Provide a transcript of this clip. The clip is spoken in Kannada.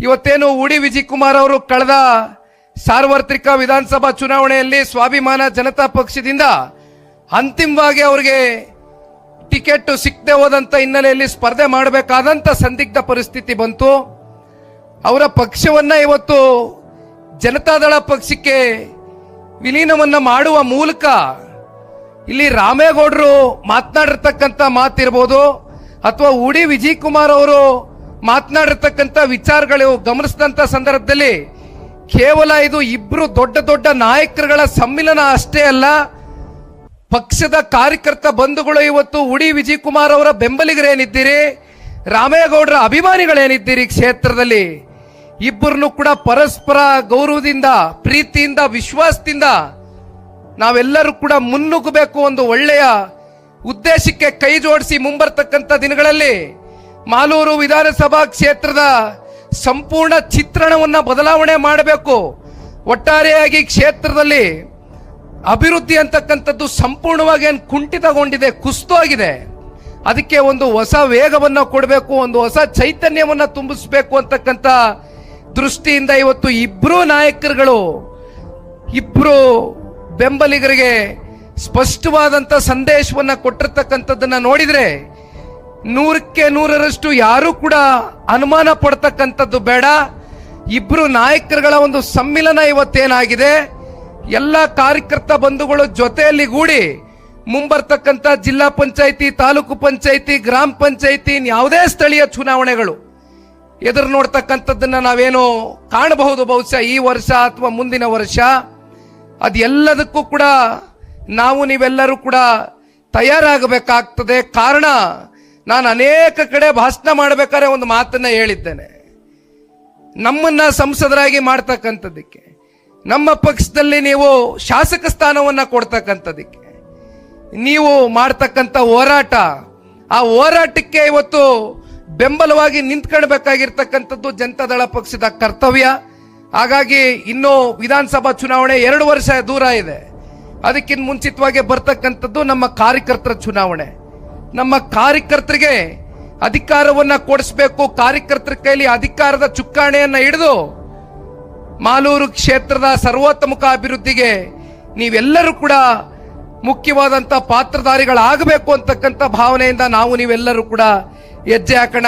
ಇವತ್ತೇನು ಉಡಿ ವಿಜಯಕುಮಾರ್ ಅವರು ಕಳೆದ ಸಾರ್ವತ್ರಿಕ ವಿಧಾನಸಭಾ ಚುನಾವಣೆಯಲ್ಲಿ ಸ್ವಾಭಿಮಾನ ಜನತಾ ಪಕ್ಷದಿಂದ ಅಂತಿಮವಾಗಿ ಅವರಿಗೆ ಟಿಕೆಟ್ ಸಿಕ್ಕದೆ ಹೋದಂತ ಹಿನ್ನೆಲೆಯಲ್ಲಿ ಸ್ಪರ್ಧೆ ಮಾಡಬೇಕಾದಂತ ಸಂದಿಗ್ಧ ಪರಿಸ್ಥಿತಿ ಬಂತು. ಅವರ ಪಕ್ಷವನ್ನ ಇವತ್ತು ಜನತಾದಳ ಪಕ್ಷಕ್ಕೆ ವಿಲೀನವನ್ನ ಮಾಡುವ ಮೂಲಕ ಇಲ್ಲಿ ರಾಮೇಗೌಡರು ಮಾತನಾಡಿರ್ತಕ್ಕಂಥ ಮಾತಿರ್ಬೋದು ಅಥವಾ ಉಡಿ ವಿಜಯಕುಮಾರ್ ಅವರು ಮಾತನಾಡಿರ್ತಕ್ಕಂಥ ವಿಚಾರಗಳು ಗಮನಿಸಿದಂತ ಸಂದರ್ಭದಲ್ಲಿ ಕೇವಲ ಇದು ಇಬ್ರು ದೊಡ್ಡ ದೊಡ್ಡ ನಾಯಕರುಗಳ ಸಮ್ಮಿಲನ ಅಷ್ಟೇ ಅಲ್ಲ, ಪಕ್ಷದ ಕಾರ್ಯಕರ್ತ ಬಂಧುಗಳು ಇವತ್ತು ಉಡಿ ವಿಜಯಕುಮಾರ್ ಅವರ ಬೆಂಬಲಿಗರೇನಿದ್ದೀರಿ, ರಾಮೇಗೌಡರ ಅಭಿಮಾನಿಗಳೇನಿದ್ದೀರಿ ಕ್ಷೇತ್ರದಲ್ಲಿ, ಇಬ್ಬರನ್ನು ಕೂಡ ಪರಸ್ಪರ ಗೌರವದಿಂದ, ಪ್ರೀತಿಯಿಂದ, ವಿಶ್ವಾಸದಿಂದ ನಾವೆಲ್ಲರೂ ಕೂಡ ಮುನ್ನುಗ್ಗಬೇಕು. ಒಂದು ಒಳ್ಳೆಯ ಉದ್ದೇಶಕ್ಕೆ ಕೈ ಜೋಡಿಸಿ ಮುಂಬರ್ತಕ್ಕಂಥ ದಿನಗಳಲ್ಲಿ ಮಾಲೂರು ವಿಧಾನಸಭಾ ಕ್ಷೇತ್ರದ ಸಂಪೂರ್ಣ ಚಿತ್ರಣವನ್ನ ಬದಲಾವಣೆ ಮಾಡಬೇಕು. ಒಟ್ಟಾರೆಯಾಗಿ ಕ್ಷೇತ್ರದಲ್ಲಿ ಅಭಿವೃದ್ಧಿ ಅಂತಕ್ಕಂಥದ್ದು ಸಂಪೂರ್ಣವಾಗಿ ಏನು ಕುಂಠಿತಗೊಂಡಿದೆ, ಕುಸಿತೋಗಿದೆ. ಅದಕ್ಕೆ ಒಂದು ಹೊಸ ವೇಗವನ್ನ ಕೊಡಬೇಕು, ಒಂದು ಹೊಸ ಚೈತನ್ಯವನ್ನ ತುಂಬಿಸಬೇಕು ಅಂತಕ್ಕಂಥ ದೃಷ್ಟಿಯಿಂದ ಇವತ್ತು ಇಬ್ರು ನಾಯಕರುಗಳು, ಇಬ್ರು ಬೆಂಬಲಿಗರಿಗೆ ಸ್ಪಷ್ಟವಾದಂತ ಸಂದೇಶವನ್ನ ಕೊಟ್ಟಿರ್ತಕ್ಕಂಥದ್ದನ್ನ ನೋಡಿದ್ರೆ 100ಕ್ಕೆ 100ರಷ್ಟು ಯಾರು ಕೂಡ ಅನುಮಾನ ಪಡ್ತಕ್ಕಂಥದ್ದು ಬೇಡ. ಇಬ್ರು ನಾಯಕರುಗಳ ಒಂದು ಸಮ್ಮಿಲನ ಇವತ್ತೇನಾಗಿದೆ, ಎಲ್ಲ ಕಾರ್ಯಕರ್ತ ಬಂಧುಗಳು ಜೊತೆಯಲ್ಲಿ ಗೂಡಿ ಮುಂಬರ್ತಕ್ಕಂಥ ಜಿಲ್ಲಾ ಪಂಚಾಯಿತಿ, ತಾಲೂಕು ಪಂಚಾಯಿತಿ, ಗ್ರಾಮ ಪಂಚಾಯಿತಿ, ಯಾವುದೇ ಸ್ಥಳೀಯ ಚುನಾವಣೆಗಳು ಎದುರು ನೋಡ್ತಕ್ಕಂಥದ್ದನ್ನ ನಾವೇನು ಕಾಣಬಹುದು ಬಹುಶಃ ಈ ವರ್ಷ ಅಥವಾ ಮುಂದಿನ ವರ್ಷ. ಅದೆಲ್ಲದಕ್ಕೂ ಕೂಡ ನಾವು ನೀವೆಲ್ಲರೂ ಕೂಡ ತಯಾರಾಗಬೇಕಾಗ್ತದೆ. ಕಾರಣ, ನಾನು ಅನೇಕ ಕಡೆ ಭಾಷಣ ಮಾಡಬೇಕಾದ್ರೆ ಒಂದು ಮಾತನ್ನ ಹೇಳಿದ್ದೇನೆ. ನಮ್ಮನ್ನ ಸಂಸದರಾಗಿ ಮಾಡ್ತಕ್ಕಂಥದ್ದಕ್ಕೆ, ನಮ್ಮ ಪಕ್ಷದಲ್ಲಿ ನೀವು ಶಾಸಕ ಸ್ಥಾನವನ್ನ ಕೊಡ್ತಕ್ಕಂಥದ್ದಕ್ಕೆ ನೀವು ಮಾಡ್ತಕ್ಕಂಥ ಹೋರಾಟ, ಆ ಹೋರಾಟಕ್ಕೆ ಇವತ್ತು ಬೆಂಬಲವಾಗಿ ನಿಂತ್ಕೊಳ್ಬೇಕಾಗಿರ್ತಕ್ಕಂಥದ್ದು ಜನತಾದಳ ಪಕ್ಷದ ಕರ್ತವ್ಯ. ಹಾಗಾಗಿ ಇನ್ನು ವಿಧಾನಸಭಾ ಚುನಾವಣೆ 2 ವರ್ಷ ದೂರ ಇದೆ. ಅದಕ್ಕಿಂತ ಮುಂಚಿತವಾಗಿ ಬರ್ತಕ್ಕಂಥದ್ದು ನಮ್ಮ ಕಾರ್ಯಕರ್ತರ ಚುನಾವಣೆ. ನಮ್ಮ ಕಾರ್ಯಕರ್ತರಿಗೆ ಅಧಿಕಾರವನ್ನ ಕೊಡಿಸಬೇಕು. ಕಾರ್ಯಕರ್ತರ ಕೈಲಿ ಅಧಿಕಾರದ ಚುಕ್ಕಾಣಿಯನ್ನ ಹಿಡಿದು ಮಾಲೂರು ಕ್ಷೇತ್ರದ ಸರ್ವತೋಮುಖ ಅಭಿವೃದ್ಧಿಗೆ ನೀವೆಲ್ಲರೂ ಕೂಡ ಮುಖ್ಯವಾದಂತ ಪಾತ್ರಧಾರಿಗಳಾಗಬೇಕು ಅಂತಕ್ಕಂಥ ಭಾವನೆಯಿಂದ ನಾವು ನೀವೆಲ್ಲರೂ ಕೂಡ ಹೆಜ್ಜೆ ಹಾಕೋಣ.